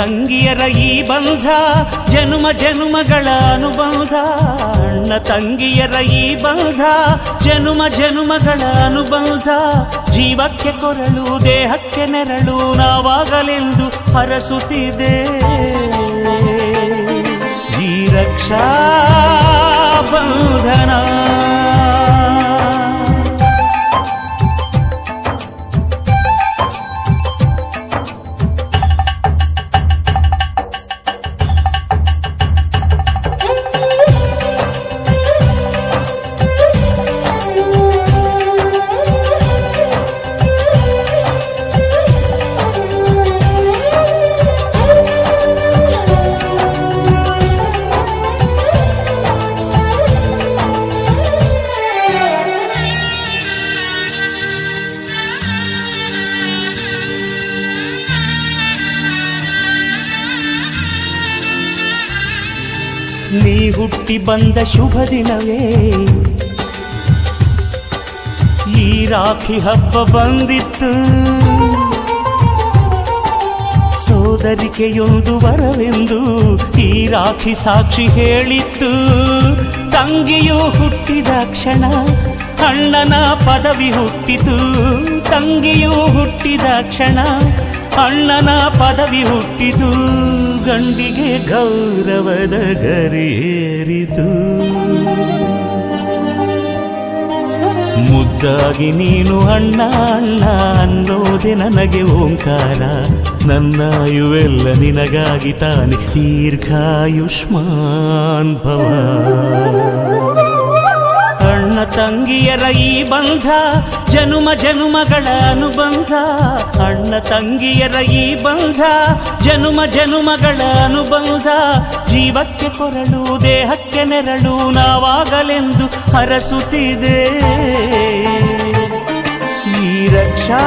ತಂಗಿಯರ ಈ ಬಂಧ ಜನುಮ ಜನುಮಗಳ ಅನುಬಂಧ. ಅಣ್ಣ ತಂಗಿಯರ ಈ ಬಂಧ ಜನುಮ ಜನುಮಗಳ ಅನುಬಂಧ. ಜೀವಕ್ಕೆ ಕೊರಳು ದೇಹಕ್ಕೆ ನೆರಳು ನಾವಾಗಲೆಂದು ಹರಸುತ್ತಿದೆ ಈ ರಕ್ಷಾ ಬಂಧನ. ನೀ ಹುಟ್ಟಿ ಬಂದ ಶುಭ ದಿನವೇ ಈ ರಾಖಿ ಹಬ್ಬ ಬಂದಿತ್ತು. ಸೋದರಿಕೆಯೊಂದು ವರವೆಂದು ಈ ರಾಖಿ ಸಾಕ್ಷಿ ಹೇಳಿತ್ತು. ತಂಗಿಯು ಹುಟ್ಟಿದ ಕ್ಷಣ ಅಣ್ಣನ ಪದವಿ ಹುಟ್ಟಿತು. ತಂಗಿಯು ಹುಟ್ಟಿದ ಕ್ಷಣ ಅಣ್ಣನ ಪದವಿ ಹುಟ್ಟಿತು. ಗಂಡಿಗೆ ಗೌರವದ ಗರಿಯೇರಿತು. ಮುದ್ದಾಗಿ ನೀನು ಅಣ್ಣ ಅಣ್ಣ ಅನ್ನೋದೆ ನನಗೆ ಓಂಕಾರ. ನನ್ನಾಯುವೆಲ್ಲ ನಿನಗಾಗಿ ತಾನೆ ದೀರ್ಘಾಯುಷ್ಮಾನ್ ಭವ. ಅಣ್ಣ ತಂಗಿಯರ ಈ ಬಂಧ ಜನುಮ ಜನುಮಗಳ ಅನುಬಂಧ. ಅಣ್ಣ ತಂಗಿಯರ ಈ ಬಂಧ ಜನುಮ ಜನುಮಗಳ ಅನುಬಂಧ. ಜೀವಕ್ಕೆ ಕೊರಳು ದೇಹಕ್ಕೆ ನೆರಳು ನಾವಾಗಲೆಂದು ಹರಸುತ್ತಿದೆ ಈ ರಕ್ಷಾ